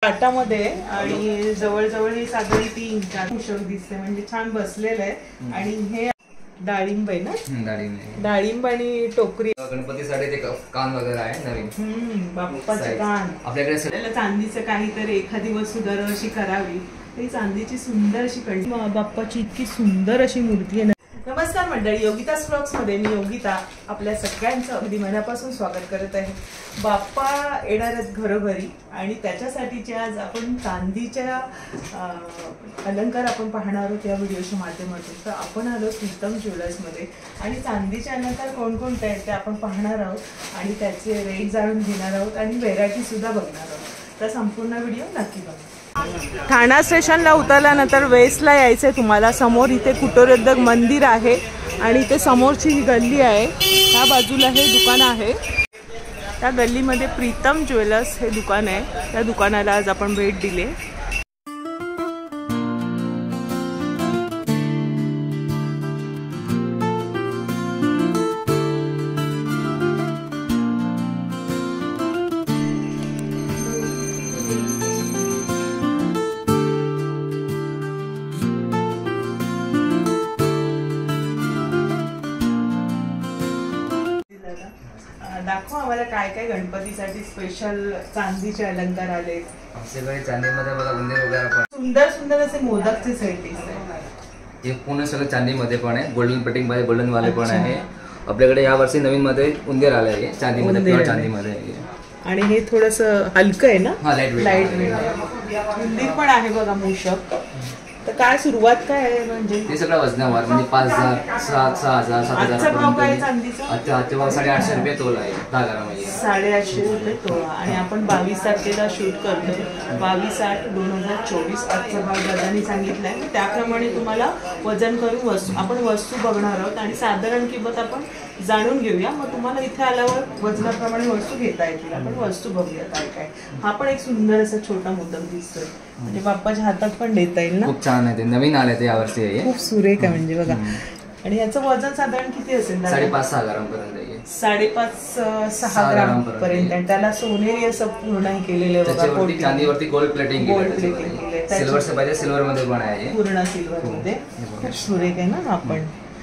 ताटामध्ये आणि जवळजवळ ही साधारण 3 4 पुषक दिसते म्हणजे छान बसलेलं आहे। आणि हे डाळिंब आहे ना, डाळिंब आणि टोकरी गणपतीसाठी ते कान वगैरे आहे नवीन बाप्पाचे कान। आपल्याकडे चांदीचं काहीतरी एखादी वस्तू दरवर्षी करावी, ती चांदीची सुंदर अशी कळली बाप्पाची इतकी सुंदर अशी मूर्ती आहे। नमस्कार मंडळी, योगिताज व्लॉग्स मध्ये मी योगिता आपल्या सगळ्यांचं अगदी मनापासून स्वागत करत आहे। बाप्पा येणार आहेत घरोघरी आणि त्याच्यासाठीचे आज आपण चांदीच्या अलंकार आपण पाहणार आहोत या व्हिडिओच्या माध्यमातून। तर आपण आलो प्रीतम ज्वेलर्स मध्ये आणि चांदीचे अलंकार कोणकोणते आहेत ते आपण पाहणार आहोत आणि त्याचे रेट जाणून घेणार आहोत आणि व्हेरायटी सुद्धा बघणार आहोत। तर संपूर्ण व्हिडिओ नक्की बघा। ठाणा स्टेशनला उतरल्यानंतर वेस्टला यायचंय तुम्हाला। समोर इथे कुटोरोद्योग मंदिर आहे आणि इथे समोरची ही गल्ली आहे, त्या बाजूला हे दुकान आहे। त्या गल्लीमध्ये प्रीतम ज्वेलर्स हे दुकान आहे, त्या दुकानाला आज आपण भेट दिली। दाखव आम्हाला काय काय गणपतीसाठी स्पेशल चांदीचे अलंकार आले। आमच्याकडे चांदीमध्ये बघा उंदीर वगैरे पण सुंदर सुंदर असे मोदकचे सेट दिसते। हे पूर्ण सगळं चांदीमध्ये पण आहे, गोल्डन प्लेटिंग मध्ये गोल्डन वाले पण आहे। आपल्याकडे या वर्षी नवीन मध्ये उंदीर आले आहे चांदीमध्ये, प्युअर चांदीमध्ये आहे आणि हे थोडंसं हलकं आहे ना, हा लाईट वेट उंदीर पण आहे बघा मूषक। तर काय सुरुवात काय आहे म्हणजे ते सगळं वजनावर म्हणजे 5000 6,000 7,000 भाव काय चांदीचा? आजच्या भाव 850 रुपये तोला आहे 10 ग्राम 850 रुपये तोळा। आणि आपण 22 तारखेला शूट करतोय, 22/8/2024 आजचा भाव दादांनी सांगितलाय। त्याप्रमाणे तुम्हाला वजन करून वस्तू आपण बघणार आहोत आणि साधारण किंमत आपण जाणून घेऊया। मग तुम्हाला इथे आल्यावर वजनाप्रमाणे वस्तू घेता येतील। आपण वस्तू बघूया काय काय। हा पण एक सुंदर असा छोटा मोदक दिसतोय, म्हणजे बाप्पाच्या हातात पण देता येईल ना। खूप छान आहे, ते नवीन आले ते यावर्षी, खूप सुरेख आहे म्हणजे बघा। आणि याचं वजन साधारण किती असेल? 5.5-6 ग्राम पर्यंत, 5.5-6 ग्राम पर्यंत। त्याला सोनेरी असं पूर्ण केलेलं बघा, चांदीवरती गोल्ड प्लेटिंग केलंय, सिल्वरचं पाहिजे सिल्वर मध्ये पण आहे, पूर्ण सिल्वर मध्ये। खूप सुरेख आहे ना आपण।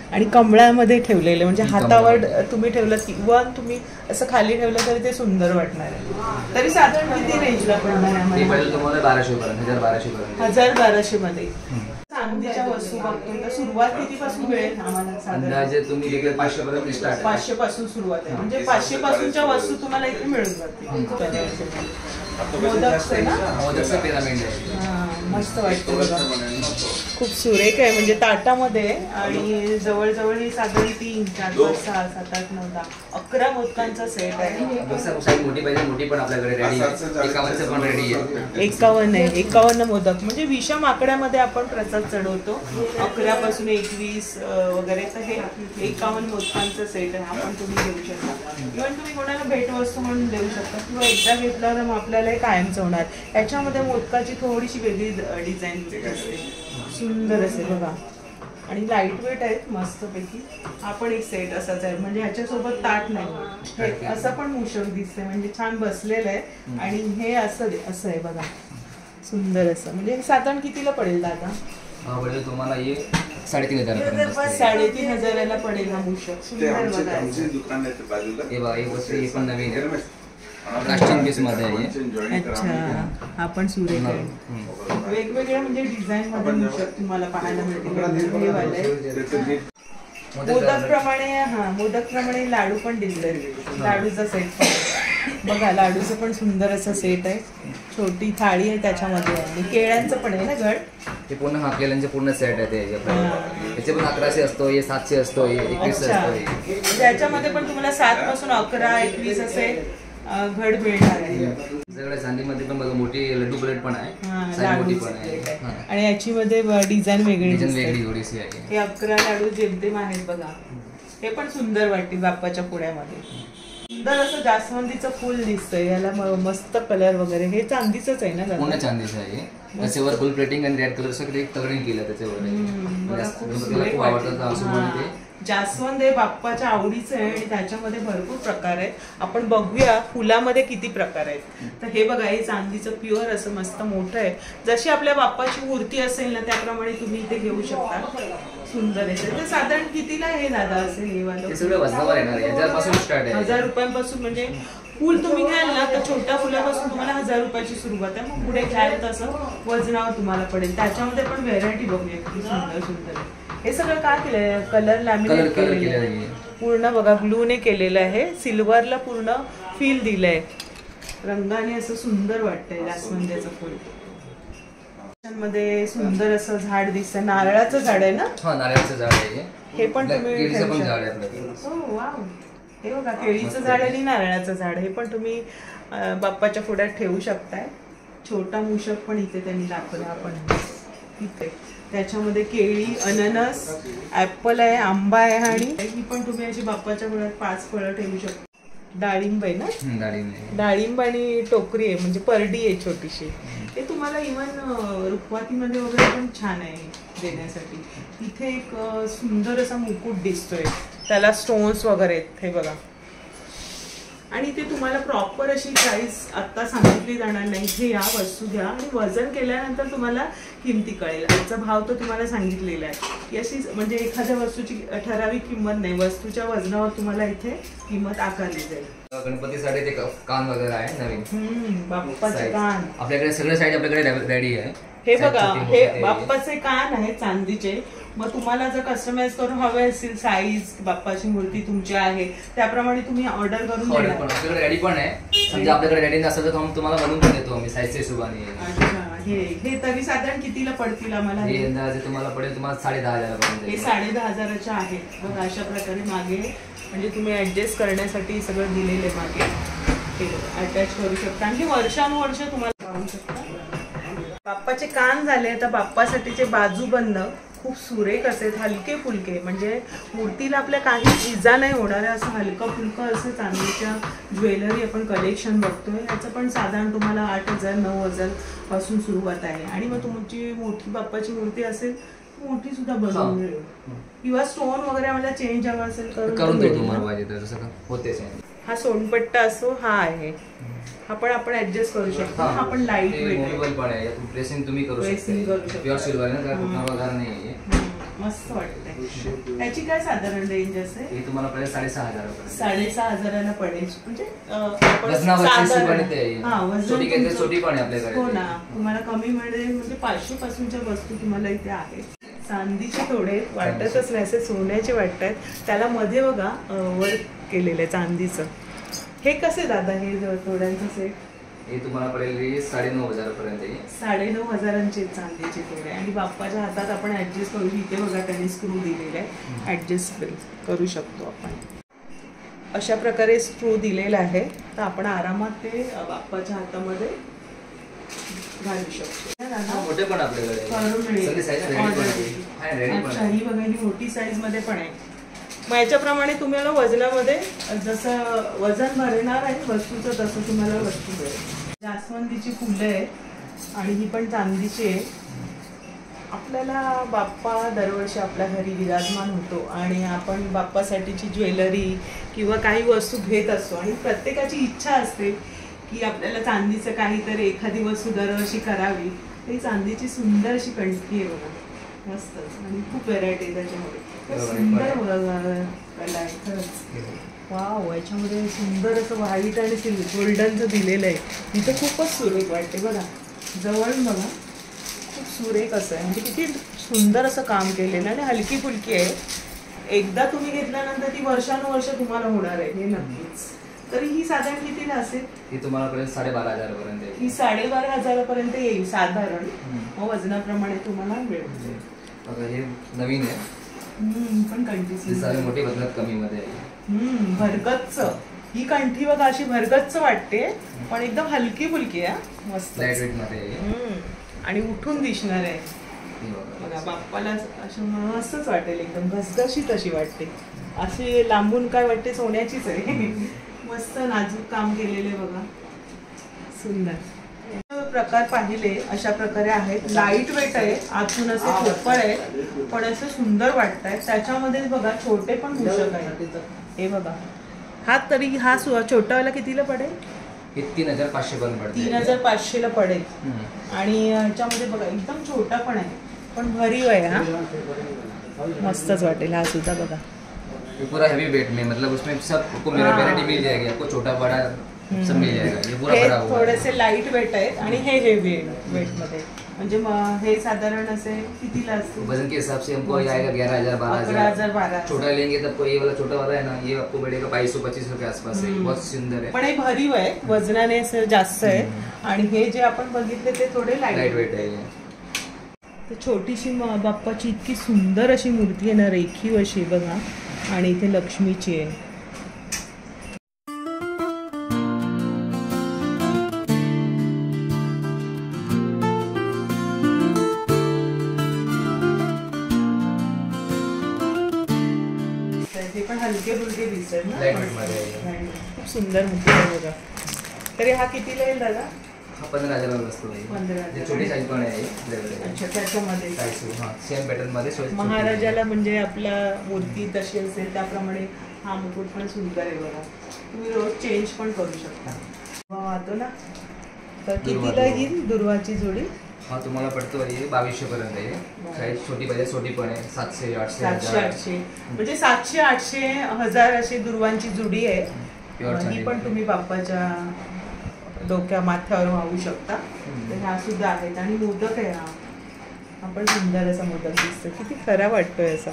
आणि कमळामध्ये ठेवलेले म्हणजे हातावर तुम्ही ठेवलं किंवा तुम्ही असं खाली ठेवलं तरी ते सुंदर वाटणार आहे। तरी साधारण किती रेंजला पडणार आहे? 1200 पर्यंत, 1200 मध्ये चांदीच्या वस्तू बघतो। तर सुरुवात कितीपासून मिळेल आम्हाला? अंदाजे तुम्ही देखील 500 पर्यंत स्टार्ट, 500 पासून सुरुवात आहे, म्हणजे 500 पासूनच्या वस्तू तुम्हाला इथे मिळून जातील। मोदकचा पिरामिड आहे, मस्त वाटतं बघा, खूप सुरेख आहे म्हणजे ताटामध्ये। आणि जवळजवळ ही साधारण 3 4 5 6 7 8 9 10 11 मोदकांचा सेट आहे। मोठी पाहिजे मोठी पण आपल्याकडे रेडी आहे, 51 पण रेडी आहे। 51 आहे, 51 मोदक म्हणजे विषम आकड्यामध्ये आपण प्रसाद चढवतो, 11 पासून 21 वगैरे। तर हे 51 मोदकांचा सेट आहे, आपण तुम्ही घेऊ शकता। इव्हन तुम्ही कोणाला भेटवस्तू म्हणून देऊ शकता किंवा एकदा घेतल्यावर मग आपल्याला हे कायमच होणार। याच्यामध्ये मोदकाची थोडीशी वेगळी डिझाईन असते, सुंदर असे बघा। आणि लाईट वेट आहेत मस्तपैकी। हा पण एक सेट असाच आहे, म्हणजे ह्याच्यासोबत ताट नाही, असं पण मूषक दिसते म्हणजे छान बसलेलं आहे। आणि हे असं आहे बघा, सुंदर असं। म्हणजे साधारण कितीला पडेल दादा? हा पडेल तुम्हाला हे 3,500 3,500 पडेल हा मूषक। सुंदर बघा, हे बघा एक वस्तू ही पण नवीन आहे, कास्टिंग पीस मध्ये आहे। अच्छा, हा पण सुरेख आहे, वेगवेगळ्या म्हणजे डिझाईन मध्ये मूषक तुम्हाला पाहायला मिळतील। मोदक प्रमाणे लाडू पण दिसले, लाडूचा सेट बघा, लाडूचं पण सुंदर असं सेट आहे। छोटी थाळी आहे त्याच्यामध्ये आणि केळ्यांचं पण आहे ना घड, ते पूर्ण केळ्यांचे पूर्ण सेट आहे ते। याचे पण 1100 असतो, हे 700 असतो, हे 2100 असतो। त्याच्यामध्ये पण तुम्हाला 7 पासून 11 21 असे घड मिळणार आहे। सगळ्या चांदीमध्ये पण बघा मोठी लड्डू प्लेट पण आहे, मोठी पण आहे। आणि याची मध्ये डिझाईन वेगळी थोडीशी आहे। हे 11 लाडू जेमतेम आहेत बघा, हे पण सुंदर वाटते बाप्पाच्या पुढ्यामध्ये। सुंदर असं जास्वंदीचं फुल दिसतंय, याला मस्त कलर वगैरे। हे चांदीचंच आहे ना? पूर्ण चांदीचं आहे, त्याच्यावर फुल प्लेटिंग आणि रेड कलर सगळे कलरिंग केलं त्याच्यावर। खूप आवडतं जास्वंद हे बाप्पाच्या आवडीचं आहे आणि त्याच्यामध्ये भरपूर प्रकार आहेत. आपण बघूया फुलामध्ये किती प्रकार आहेत. तर हे बघा, हे चांदीचं प्युअर असं मस्त मोठं आहे. जशी आपल्या बाप्पाची मूर्ती असेल ना त्याप्रमाणे तुम्ही इथे घेऊ शकता. सुंदर आहे. तर साधारण कितीला हे दादा असेल हे वालं? सगळं वजनावर येणार आहे. 1000 पासून स्टार्ट आहे. 1000 रुपयांपासून. म्हणजे फुल तुम्ही घ्याल ना तर छोट्या फुलापासून तुम्हाला 1000 रुपयाची सुरुवात आहे. मग पुढे घ्याल तसं वजनावर तुम्हाला पडेल. त्याच्यामध्ये पण व्हेरायटी बघूया किती सुंदर सुंदर आहे. हे सगळं काय केलंय? कलर लॅमिनेट केलेलं आहे पूर्ण बघा, ग्लूने केलेलं आहे. सिल्वरला पूर्ण फील दिलंय. रंगाने असं सुंदर वाटतंय जास्वंदाचं फुल. मध्ये सुंदर असं झाड दिसतंय. नारळाचं झाड आहे ना? हा, नारळाचं झाड आहे हे पण तुम्ही. केळीचं पण झाड आहे. हो वाव. हे बघा, केळीचं झाड आणि नारळाचं झाड. हे पण तुम्ही बाप्पाच्या पुढ्यात ठेवू शकताय. छोटा मूषक पण इथे त्यांनी दाखवला आपण इथे. त्याच्यामध्ये केळी, अननस, ऍपल आहे, आंबा आहे आणि ही पण तुम्ही अशी बाप्पाच्या पुढ्यात 5 फळं ठेवू शकता. डाळिंब आहे ना? डाळिंब आणि टोकरी आहे म्हणजे परडी आहे छोटीशी. ते तुम्हाला इव्हन रुखवातीमध्ये वगैरे पण छान आहे देण्यासाठी. इथे एक सुंदर असा मुकुट दिसतोय, त्याला स्टोन्स वगैरे आहेत. हे बघा. आणि ते तुम्हाला प्रॉपर अशी प्राइस आता सांगितली जाणार नाही. इथे या, वस्तू घ्या आणि वजन केल्यानंतर तुम्हाला किमती कळेल. आजचा भाव तो तुम्हाला सांगितलेला आहे की अशी म्हणजे एखाद्या वस्तूची ठराविक किंमत नाही, वस्तूच्या वजनावर तुम्हाला इथे किंमत आकारली जाईल. गणपतीसाठी ते कान वगैरे आहे नवीन. बाप्पाचे कान आपल्याकडे सगळे साईड आपल्याकडे रेडी आहे. हे बघा, हे बाप्पाचे कान आहेत चांदीचे. मग तुम्हाला जर कस्टमाइज करून हवे असतील साईज, बाप्पाची मूर्ती तुमची आहे त्याप्रमाणे तुम्ही ऑर्डर करून देणार. आपल्याकडे रेडी पण आहे. समजा आपल्याकडे रेडी नसेल तर तुम्हाला बनवून पण देतो आम्ही साईजच्या हिशोबाने. अच्छा. हे तरी साधारण कितीला पडतील आम्हाला? हे अंदाजे तुम्हाला पडेल 10,500 पर्यंत. हे 10,500चे आहेत. बघा अशा प्रकारे मागे म्हणजे तुम्ही ऍडजस्ट करण्यासाठी सगळं दिलेलं आहे मागे. हे अटॅच करू शकता आणि वर्षानुवर्ष तुम्हाला पाहू शकता. बाप्पाचे कान झाले. आता बाप्पासाठीचे बाजूबंद खूप सुरेख असेल, हलके फुलके. म्हणजे मूर्तीला आपल्या काही इजा नाही होणार आहे असं हलकं फुलकं असं चांदीच्या ज्वेलरी आपण कलेक्शन बघतोय. याचं पण साधारण तुम्हाला 8,000 9,000 पासून सुरुवात आहे. आणि मग तुमची मोठी बाप्पाची मूर्ती असेल मोठी सुद्धा बनवून मिळेल. किंवा स्टोन वगैरे आम्हाला चेंज हवा असेल करून देऊ तुम्हाला पाहिजे तर तसं होतेच. हा सोनपट्टा असो, हा आहे, हा पण आपण ऍडजस्ट करू शकतो. हा पण लाईट वेट पण आहे. प्रेसिंग तुम्ही करू शकता. प्युअर सिल्वर आहे ना, काय कुठला वगैरे नाहीये. मस्त वाटतंय. त्याची काय साधारण रेंज असेल? हे तुम्हाला पडेल 6,500 पर्यंत. 6,500 पडेल. म्हणजे छोटी पण आहे आपल्याकडे. हो ना, तुम्हाला कमी मिळेल. म्हणजे 500 पासूनच्या वस्तू तुम्हाला इथे आहेत. चांदीचे थोडे वाटतच नाही, असे सोन्याचे वाटतात. त्याला मध्ये बघा वर्क केलेलं आहे चांदीचं. हे कसे दादा हे थोड्यांचं सेट? हे तुम्हाला पडेल 9,500 पर्यंत. 9,500चे चांदीचे थोडे. आणि बाप्पाच्या हातात आपण ऍडजस्ट करू. इथे बघा त्यांनी स्क्रू दिलेले आहे, ऍडजस्ट करू शकतो आपण. अशा प्रकारे स्क्रू दिलेला आहे. तर आपण आरामात ते बाप्पाच्या हातामध्ये घालू शकतो. मोठे पण आपल्याकडे. अच्छा, ही बघा, ही मोठी साईज मध्ये पण आहे. मग याच्याप्रमाणे तुम्हाला वजनामध्ये जसं वजन भरणार आहे वस्तूचं तसं तुम्हाला वस्तू मिळेल. जास्वंदीची फुलं आहेत आणि ही पण चांदीची आहे. आपल्याला बाप्पा दरवर्षी आपल्या घरी विराजमान होतो आणि आपण बाप्पासाठीची ज्वेलरी किंवा काही वस्तू घेत असतो. आणि प्रत्येकाची इच्छा असते की आपल्याला चांदीचं काहीतरी एखादी वस्तू दरवर्षी करावी. ही चांदीची सुंदर अशी कंठी आहे बघा, मस्त. आणि खूप व्हेरायटी आहे त्याच्यामध्ये. सुंदर कला आहे खरंच. वाव, याच्यामध्ये सुंदर असं व्हाईट आणि गोल्डनचं दिलेलं आहे. इथं खूपच सुरेख वाटते बघा. जवळून बघा, खूप सुरेख असं आहे. म्हणजे किती सुंदर असं काम केलेलं आणि हलकी फुलकी आहे. एकदा तुम्ही घेतल्यानंतर ती वर्षानुवर्ष तुम्हाला होणार आहे हे नक्कीच. तरी ही साधारण कितीला असेल? ही तुम्हाला पडेल 12,500 पर्यंत. ही 12,500 पर्यंत येईल साधारण. मग वजनाप्रमाणे तुम्हाला मिळेल. हे नवीन आहे पण कंठी मोठी बदलत कमी मध्ये. भरगच्च ही कंठी बघा, अशी भरगच्च वाटते पण एकदम हलकी फुलकी आहे, मस्त लाईट वेट मध्ये आणि उठून दिसणार आहे बघा. बाप्पाला असं मस्तच वाटेल, एकदम घसघशीत अशी वाटते. अशी लांबून काय वाटते सोन्याचीच आहे. मस्त नाजूक काम केलेले बघा, सुंदर. प्रकार पाहिले अशा प्रकारे आहेत. लाईट वेट आहे, आतून असे पोकळ आहे पण असं सुंदर वाटत आहे. त्याच्यामध्ये बघा छोटे पण मूषक आहेत. हे बघा हा तरी हा छोटावाला कितीला पडेल? 3500 पर्यंत पडेल. 3500 ला पडेल. आणि ह्याच्यामध्ये बघा एकदम छोटा पण आहे पण भरीव आहे. हा मस्तच वाटेल. हा सुद्धा बघा पूरा हैवी वेट में, मतलब उसमें सब आपको वैरायटी मिल जाएगी. आपको छोटा बड़ा सब मिल जाएगा. ये पूरा भरा हुआ है. थोडेसे लाईट वेट आहेत आणि हे हेवी वेट मध्ये. म्हणजे हे साधारण असे कितीला असते? वजन के हिसाब से हमको ये आएगा 11,000 12,000. छोटा लेंगे तब ये वाला छोटा वाला है ना, ये आपको पड़ेगा 2200-2500 के आसपास है. बहुत सुंदर है. पण हे भरीव आहे, वजनाने जास्त आहे. आणि हे जे आपण बघितले ते थोडे लाईट वेट आहे. तर छोटीशी बाप्पाची इतकी सुंदर अशी मूर्ती आहे ना, रेखीव अशी बघा. आणि इथे लक्ष्मीची आहे. पण हलके फुलके दिसतात ना, खूप सुंदर मूर्ती आहे बघा. तरी हा कितीला येईल दादा? हा 15,000 बसतो. 15,000 छोटी साईज पण आहे. अच्छा, त्याच्यामध्ये सेम पॅटर्न मध्ये महाराजाला म्हणजे आपला मूर्ती तशी असेल त्याप्रमाणे हा मुकुट पण सुंदर आहे बघा. तुम्ही रोज चेंज पण करू शकता. वाहतो ना. तर कितीला येईल दुर्वाची जोडी? हा तुम्हाला पडतो आहे 2200 पर्यंत आहे. साईज छोटी पाहिजे, छोटी पण आहे. 700-800 म्हणजे 700-800 1000 अशी दुर्वांची जोडी आहे. ही पण तुम्ही बाप्पाच्या डोक्या माथ्यावर वाहू शकता. तर ह्या सुद्धा आहेत. आणि मोदक आहे. हा पण सुंदर असा मोदक दिसतो. किती खरा वाटतोय असा.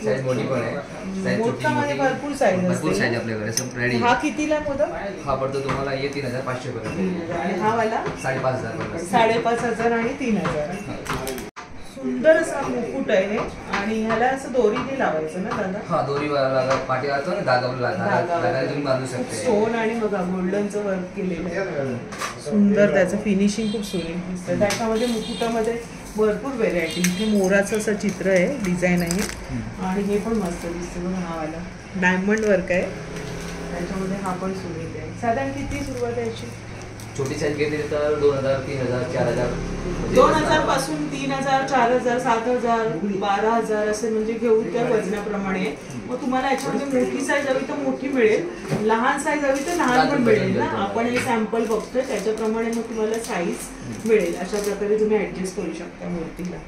साईज मोठी पण आहे. मोदकामध्ये भरपूर साईज असते आपल्याकडे सब रेडी. हा कितीला मोदक? हा पडतो तुम्हाला ये 3,500 पर्यंत. आणि हा वाला 5,500 पर्यंत. 5,500 आणि 3,000. सुंदर असा मुकुट आहे. आणि ह्याला असं दोरीने लावायचं ना दादा? हा दोरी पाठी लावतो ना, धागा तुम्ही बांधू शकता. स्टोन आणि बघा गोल्डनचं वर्क केलेलं आहे. सुंदर त्याचं फिनिशिंग खूप सुरेख दिसतं. त्याच्यामध्ये मुकुटामध्ये भरपूर व्हेरायटी. इथे मोराचं असं चित्र आहे, डिझाईन आहे. आणि हे पण मस्त दिसतं बघा. हा वाला डायमंड वर्क आहे त्याच्यामध्ये. हा पण सुरेख आहे. साधारण किती सुरुवात आहे याची? छोटी साईज घेतली तर 2,000, 3,000, 4,000. 2,000 पासून 3,000, 4,000, 7,000, 12,000 असे म्हणजे घेऊन त्या वजनाप्रमाणे. मग तुम्हाला याच्यामध्ये मोठी साईज हवी तर मोठी मिळेल, लहान साईज हवी तर लहान पण मिळेल ना. आपण हे सॅम्पल बघतोय त्याच्याप्रमाणे मग तुम्हाला साईज मिळेल. अशा प्रकारे तुम्ही ऍडजस्ट करू शकता मूर्तीला.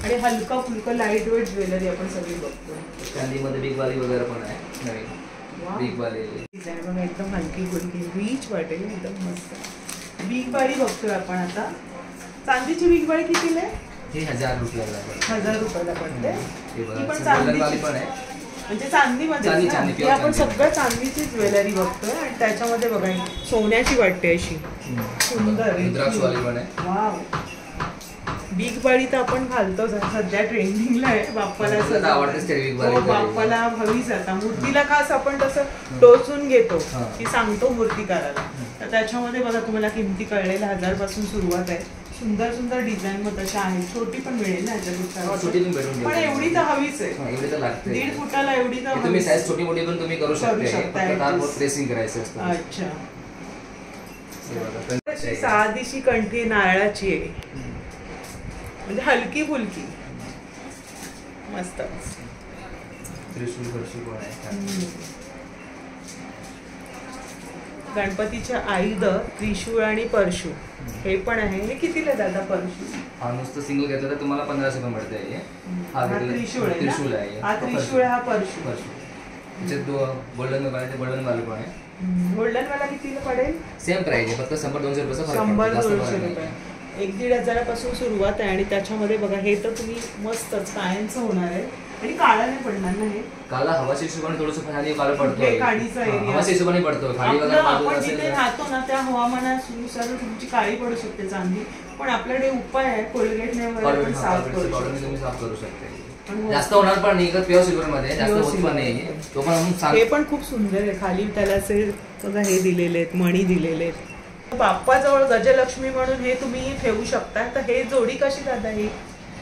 आणि हलका फुलका लाईट वेट ज्वेलरी आपण सगळी बघतो. चांदीमध्ये बिग वाली वगैरे पण आहे नवीन. बिग वाली डिझाईन बघा एकदम हलकी फुलकी रीच वाटेल एकदम मस्त. बिग बाळी बघतोय आपण आता. चांदीची बिग बाळी कितीला आहे? ही 1,000 रुपयाला. 1,000 रुपयाला पडते. पण चांदीची पण आहे. म्हणजे चांदीमध्ये आपण सगळं चांदीची ज्वेलरी बघतोय. आणि त्याच्यामध्ये बघा सोन्याची वाटते अशी सुंदर. वाव. बिग बाळी तर आपण घालतोच, सध्या ट्रेंडिंगला आहे. बाप्पाला बाप्पाला हवीच. आता मूर्तीला खास आपण तसं टोचून घेतो की सांगतो मूर्तिकाराला. तर त्याच्यामध्ये बघा तुम्हाला किमती कळलेल्या 1,000 पासून सुरुवात आहे. सुंदर सुंदर डिझाईन मग तशा आहेत. छोटी पण मिळेल ना याच्यापेक्षा, पण एवढी तर हवीच आहे. 1.5 फुटाला एवढी तर तुम्ही साईज छोटी मोठी पण तुम्ही करू शकता. प्रेसिंग करायचं असतं. अच्छा. साधीशी कंठी नारळाची आहे, म्हणजे हलकी फुलकी मस्त. त्रिशूल पण आहे. गणपतीच्या आयुध त्रिशूळ आणि परशू हे पण आहे. हे कितीला दादा परशू? हा नुसतं सिंगल घेतलं तर तुम्हाला 1500 पण पडते. हा त्रिशूळ आहे. त्रिशूळ आहे. हा त्रिशूळ, हा परशू. गोल्डन वाले पण आहे. गोल्डन वाला कितीला पडेल? सेम प्राइस आहे, फक्त 100-200 रुपये. 100-200 रुपये. 1,500 पासून सुरुवात आहे. आणि त्याच्यामध्ये बघा हे तर तुम्ही मस्तच कायमचं होणार आहे. आणि काळा नाही पडणार ना. हे काला हवाच्या हिशोबाने थोडंसं खाली काळं पडतो. काळीचा एरिया हवाच्या हिशोबाने पडतो. खाली आपण जिथे राहतो ना त्या हवामानानुसार तुमची काळी पडू शकते चांदी. पण आपल्याकडे उपाय आहे, कोलगेटने वगैरे साफ करू शकते. जास्त होणार पण नाही. प्युअर सिल्वर मध्ये जास्त होत पण नाही. तो पण हे पण खूप सुंदर आहे. खाली त्याला असे बघा हे दिलेले आहेत, मणी दिलेले आहेत. बाप्पाजवळ गजलक्ष्मी म्हणून हे तुम्ही ठेवू शकता. तर हे जोडी कशी दादा? ही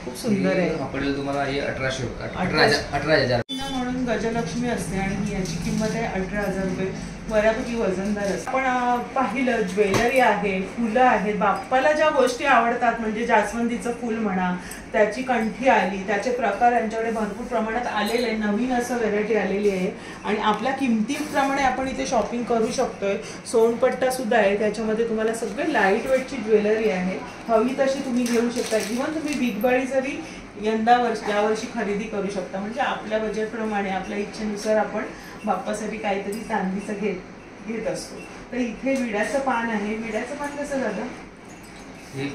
खूप सुंदर आहे. आपल्याला तुम्हाला हे 18,000 म्हणून गजलक्ष्मी असते आणि याची किंमत आहे 18,000 रुपये. बऱ्यापैकी वजनदार असतं. आपण पाहिलं ज्वेलरी आहे, फुलं आहेत. बाप्पाला ज्या गोष्टी आवडतात म्हणजे जास्वंदीचं फुल म्हणा, त्याची कंठी आली, त्याचे प्रकार यांच्याकडे भरपूर प्रमाणात आलेले आहे. नवीन असं व्हेरायटी आलेली आहे आणि आपल्या किमतीप्रमाणे आपण इथे शॉपिंग करू शकतोय. सोनपट्टा सुद्धा आहे, त्याच्यामध्ये तुम्हाला सगळे लाईट वेटची ज्वेलरी आहे. हवी तशी तुम्ही घेऊ शकता. इव्हन तुम्ही बिग बाळी जरी यावर्षी खरेदी करू शकता. म्हणजे आपल्या बजेटप्रमाणे आपल्या इच्छेनुसार आपण बाप्पासाठी काहीतरी चांदीचं घेत असतो. तर इथे विड्याचं पान आहे. विड्याचं पान कसं झालं? हे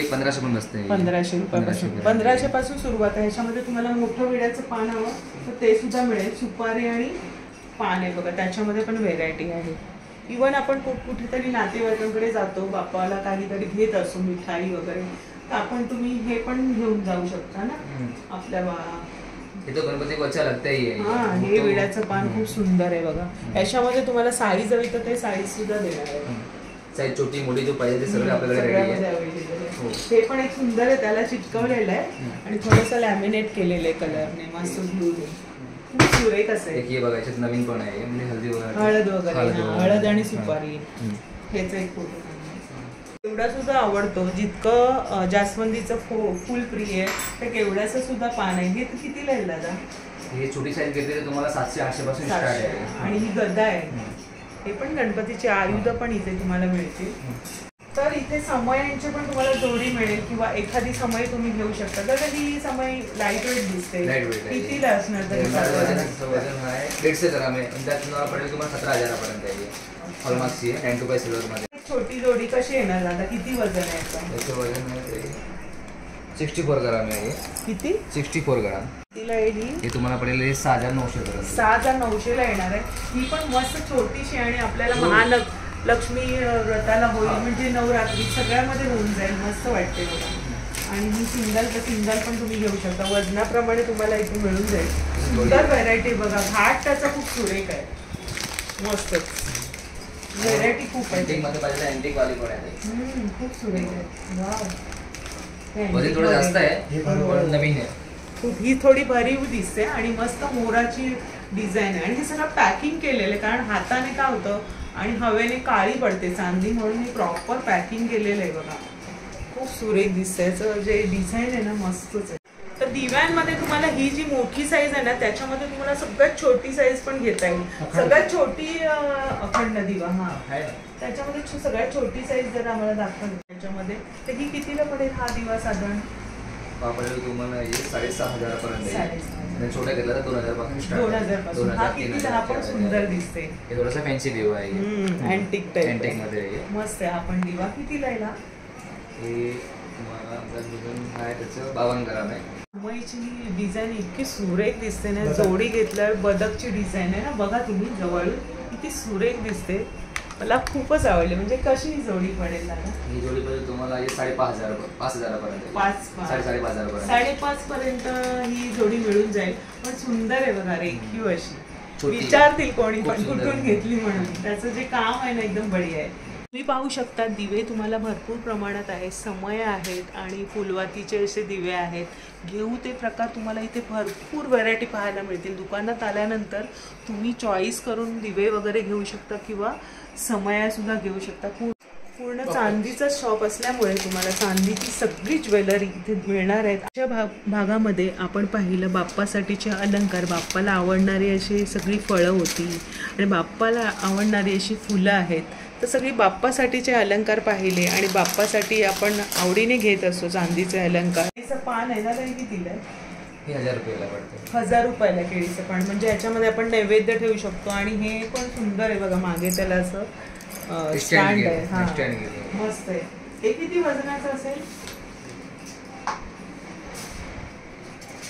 1500 पण बसते. 1500 रुपयापासून 1500 पासून सुरुवात आहे. ह्याच्यामध्ये तुम्हाला मोठं विड्याचं पान हवं तर ते सुद्धा मिळेल. सुपारी आणि पान आहे बघा, त्याच्यामध्ये पण व्हेरायटी आहे. इव्हन आपण कुठेतरी नातेवाईकांकडे जातो, बाप्पाला काहीतरी घेत असो मिठाई वगैरे, तर आपण तुम्ही हे पण घेऊन जाऊ शकता ना आपल्या हे तो गणपती वरचा लगता ही आहे. हा, हे विड्याचं पान खूप सुंदर आहे बघा. याच्यामध्ये तुम्हाला साईज हवी तर ते साईज सुद्धा देणार आहे. साईज छोटी मोठी जो पाहिजे ते सगळे आपल्याकडे रेडी आहे. हे पण एक सुंदर आहे, त्याला चिटकवलेलं आहे आणि थोडंसं लॅमिनेट केलेलं आहे कलरने, मस्त ब्लूने. खूप सुरेख असं आहे. हे बघा, याच्यात नवीन पण आहे म्हणजे हळद वगैरे, हळद आणि सुपारी. हेच एक फोटो केवडा सुद्धा आवडतो. जितकं जास्वंदीचं फुल प्रिय आहे तर केवड्याचं सुद्धा पान आहे. हे कितीला आहे दादा? हे छोटी साईज घेतली तर तुम्हाला 700-800 पासून स्टार्ट आहे. आणि ही गदा आहे. हे पण गणपतीचे आयुध पण इथे तुम्हाला मिळतील. तर इथे समयांचे पण तुम्हाला जोडी मिळेल किंवा एखादी समय तुम्ही घेऊ शकता. तर ही समय लाईट वेट दिसते. कितीला असणार? वजन आहे 150 ग्राम आहे. त्यात पडेल तुम्हाला 17,000 पर्यंत आहे. हॉलमार्कची आहे, 9 to 5 सिल्वर मध्ये. छोटी जोडी कशी येणार दादा? किती वजन आहे? त्याचं वजन आहे 64 ग्राम आहे. किती? 64 ग्राम. तिला येईल हे तुम्हाला पडेल 6,900 पर्यंत. 6,900 ला येणार आहे. ही पण मस्त छोटीशी आणि आपल्याला महालक्ष्मी व्रताला होईल म्हणजे नवरात्री सगळ्यामध्ये होऊन जाईल. मस्त वाटते बघा. आणि ही सिंगल पण तुम्ही घेऊ शकता. वजनाप्रमाणे तुम्हाला इथे मिळून जाईल. सुंदर व्हरायटी बघा. घाट त्याचा खूप सुरेख आहे. मस्तच व्हेरायटी खूप आहे. अँटिकमध्ये पाहिजे अँटिक वाली पण आहे. खूप सुरेख आहे. वाव, वजन थोडं जास्त आहे पण नवीन आहे. ही थोडी भरीव दिसते आणि मस्त मोराची डिझाईन आहे. आणि हे सगळं पॅकिंग केलेलं आहे, कारण हाताने काय होतं आणि हवेने काळी पडते चांदी, म्हणून हे प्रॉपर पॅकिंग केलेलं आहे बघा. खूप सुरेख दिसते. याचं जे डिझाईन आहे ना मस्तच आहे. तर दिव्यांमध्ये तुम्हाला ही जी मोठी साईज आहे ना त्याच्यामध्ये तुम्हाला सगळ्यात छोटी साईज पण घेता येईल. सगळ्यात छोटी अखंड दिवा त्याच्यामध्ये सगळ्यात छोटी साईज जर आम्हाला दाखवली त्याच्यामध्ये, तर ही कितीला पडेल हा दिवा? साधारण तुम्हाला 6,500 पर्यंत. छोट्या घेतला तर 2,000 पासून स्टार्ट. 2,000 पासून. हा कितीला? पण सुंदर दिसते. हे थोडासा फॅन्सी दिवा आहे. Antique type. अँटिक मध्ये आहे. मस्त आहे. हा पण दिवा कितीला आहे? हे तुम्हाला आहे त्याचं 52 ग्राम आहे. मुंबईची डिझाईन इतकी सुरेख दिसते ना. जोडी घेतल्यावर बदकची डिझाईन आहे ना, बघा तुम्ही जवळून किती सुरेख दिसते. मला खूपच आवडली. म्हणजे कशी ही जोडी पडेल दादा? ही जोडी पडेल तुम्हाला 5,500 पर्यंत. 5,500 पर्यंत. 5,500 पर्यंत ही जोडी मिळून जाईल. पण सुंदर आहे बघा, रेखीव अशी. विचारतील कोणी पण कुठून घेतली म्हणून. त्याचं जे काम आहे ना एकदम बढिया आहे. तुम्ही पाहू शकता दिवे तुम्हाला भरपूर प्रमाणात आहेत. समय आहेत आणि फुलवातीचे असे दिवे आहेत. घेऊ ते प्रकार तुम्हाला इथे भरपूर व्हरायटी पाहायला मिळतील. दुकानात आल्यानंतर तुम्ही चॉईस करून दिवे वगैरे घेऊ शकता किंवा समयासुद्धा घेऊ शकता. पूर्ण चांदीचा शॉप असल्यामुळे तुम्हाला चांदीची सगळी ज्वेलरी इथे मिळणार आहेत. अशा भागामध्ये आपण पाहिलं बाप्पासाठीचे अलंकार. बाप्पाला आवडणारी अशी सगळी फळं होती आणि बाप्पाला आवडणारी अशी फुलं आहेत. तर सगळी बाप्पासाठीचे अलंकार पाहिले आणि बाप्पासाठी आपण आवडीने घेत असतो चांदीचे अलंकार. केळीचं पान आहे ना, तरी कितीला आहे? 1,000 रुपयाला पडते. 1,000 रुपयाला केळीचं पान. म्हणजे याच्यामध्ये आपण नैवेद्य ठेवू शकतो. आणि हे पण सुंदर आहे बघा. मागे त्याला असं स्टँड आहे. हा, मस्त आहे. हे किती वजनाचं असेल?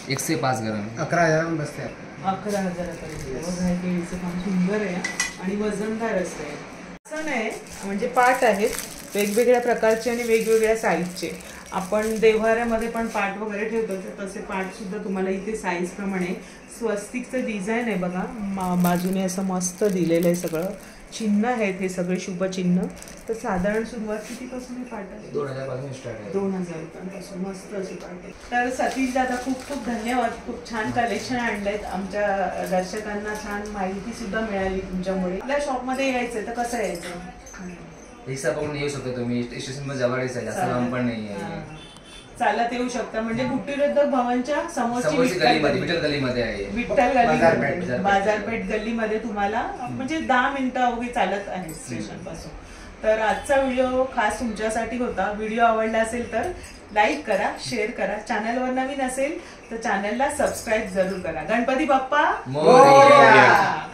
105 ग्राम. 11,000 बसते. 11,000 बघा. हे केळीचं पान सुंदर आहे आणि वजनदार असते. असं नाही म्हणजे पाट आहेत वेगवेगळ्या प्रकारचे आणि वेगवेगळ्या साईजचे. आपण देव्हाऱ्यामध्ये पण पाट वगैरे ठेवतो तसे पाट सुद्धा तुम्हाला इथे साईज प्रमाणे. स्वस्तिकचं डिझाईन आहे बघा. बाजूने असं मस्त दिलेलं आहे सगळं. चिन्ह आहेत हे सगळे शुभचिन्ह. तर साधारण सुरुवात कितीपासून पाठ 2000 पासून स्टार्ट आहे. 2000 रुपयांपासून मस्त अशी पाठ. तर सतीश दादा खूप खूप धन्यवाद. खूप छान कलेक्शन आणलेत. आमच्या दर्शकांना छान माहिती सुद्धा मिळाली तुमच्यामुळे. आपल्या शॉपमध्ये यायचंय तर कसं यायचं? रिक्षा पकडून येऊ शकतो तुम्ही. स्टेशन मध्ये जवळच आहे, जास्त लांब पण नाही आहे. चालत येऊ शकता. म्हणजे बुट्टीरोधक भवनच्या समोरची विठ्ठल गल्लीमध्ये आहे. विठ्ठल गल्ली बाजारपेठ गल्लीमध्ये तुम्हाला म्हणजे 10 मिनिटं अवघी चालत आहे स्टेशन पासून. तर आजचा व्हिडिओ खास तुमच्यासाठी होता. व्हिडिओ आवडला असेल तर लाईक करा, शेअर करा. चॅनलवर नवीन असेल तर चॅनलला सबस्क्राईब जरूर करा. गणपती बाप्पा मोरया.